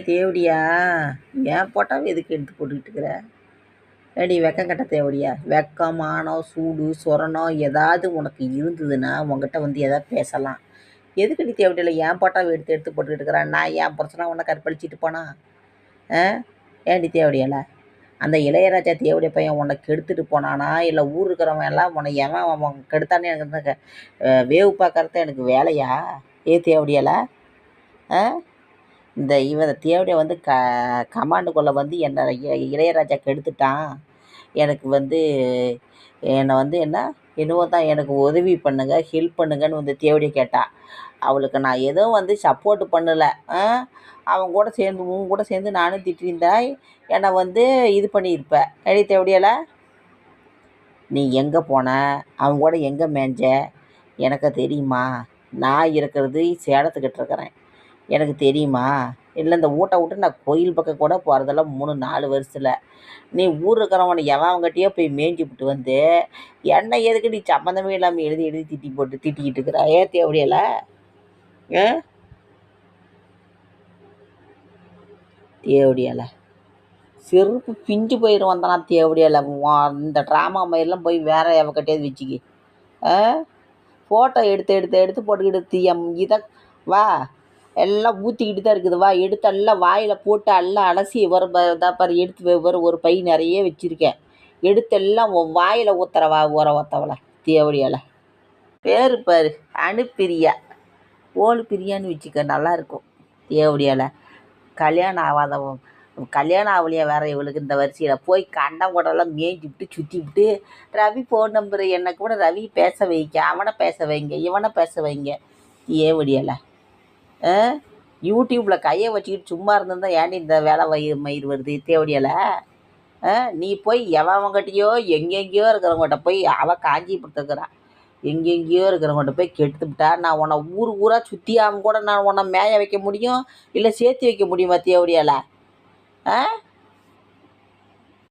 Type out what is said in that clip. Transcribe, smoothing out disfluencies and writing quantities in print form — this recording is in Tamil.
தேவடியா, ஏன் போட்டாவே எதுக்கு எடுத்து போட்டுக்கிட்டு இருக்கிற? ஏடி வெக்கம் கட்ட தேவடியா? வெக்கம், மானம், சூடு, சொரணம் ஏதாவது உனக்கு இருந்ததுன்னா உங்ககிட்ட வந்து எதாவது பேசலாம். எதுக்கு நீ தேவடியில் ஏன் போட்டாவை எடுத்து எடுத்து போட்டுக்கிட்டு இருக்கிறான்? நான் ஏன் பிரச்சனை உன்னை கற்பழிச்சிட்டு போனா? ஏன்டி தேவடியால அந்த இளையராஜா தேவடைய பையன் உன்னை கெடுத்துட்டு போனானா, இல்லை ஊர் இருக்கிறவன் எல்லாம் உன்னை எவன் அவன் கெடுத்தானே எனக்கு வேவு பார்க்கறது எனக்கு வேலையா? தேவடியால இந்த தேவடைய வந்து கமாண்டுக்குள்ளே வந்து என்னை இளையராஜா கெடுத்துட்டான். எனக்கு வந்து என்னை வந்து என்னவோ தான் எனக்கு உதவி பண்ணுங்க, ஹெல்ப் பண்ணுங்கன்னு வந்து தேவடைய கேட்டா. அவளுக்கு நான் எதுவும் வந்து சப்போர்ட் பண்ணலை. அவன் கூட சேர்ந்து உன் கூட சேர்ந்து நானும் திட்டிருந்தா என்னை வந்து இது பண்ணியிருப்பேன். தேவடியால நீ எங்கே போன? அவங்க கூட எங்கே மேய்ஞ்ச? எனக்கு தெரியுமா? நான் இருக்கிறது சேலத்துக்கிட்ட இருக்கிறேன். எனக்கு தெரியுமா? இல்லை இந்த வீட்டை விட்டு நான் கோயில் பக்கம் கூட போகிறதெல்லாம் 3-4 வருஷத்தில் நீ ஊர் இருக்கிறவனை எவன்கிட்டயோ போய் மேய்ஞ்சி விட்டு வந்து என்ன எதுக்கு நீ சம்மந்தமே இல்லாமல் எழுதி எழுதி திட்டிக்கிட்டு இருக்கிற? தேவடியால தேவடியால செருப்பு பிஞ்சு போயிடும் வந்தானா தேவடியால. இந்த ட்ராமா மாதிரிலாம் போய் வேற எவக்கிட்டையாவது வச்சுக்கி. ஃபோட்டோ எடுத்து எடுத்து எடுத்து போட்டுக்கிட்டு இதை வா எல்லாம் ஊற்றிக்கிட்டு தான் இருக்குது. வா எடுத்து எல்லாம் வாயில் போட்டு எல்லாம் அலசி பாரு எடுத்து ஒரு பை நிறைய வச்சுருக்கேன். எடுத்து எல்லாம் வாயில் ஊற்றுறவா ஊற ஊற்றவளை தேவடியால. பேர் பாரு அனுப்பிரியா, ஓலு பிரியான்னு வச்சுக்க நல்லாயிருக்கும். தேவடியால கல்யாணம் ஆகலையா வேற இவளுக்கு இந்த வரிசையில் போய் கண்டம் கூடலாம் மேய்ஞ்சி விட்டு சுற்றி விட்டு ரவி ஃபோன் நம்பரு என்னை கூட ரவி பேச வைங்க, அவனை பேச வைங்க, இவனை பேச வைங்க. தேவடியால யூடியூப்பில் கையை வச்சுக்கிட்டு சும்மா இருந்திருந்தா ஏன்டி இந்த வேலை மயிர் வருது? தேவடியால நீ போய் எவன்கிட்டயோ எங்கெங்கேயோ இருக்கிறவங்ககிட்ட போய் அவள் காஞ்சிபுரத்துக்குறான், எங்கெங்கேயோ இருக்கிறவங்ககிட்ட போய் கெடுத்துவிட்டா நான் உன்னை ஊராக சுற்றியாமல் கூட நான் உன்னை மேய வைக்க முடியும், இல்லை சேர்த்து வைக்க முடியுமா? தேவடியால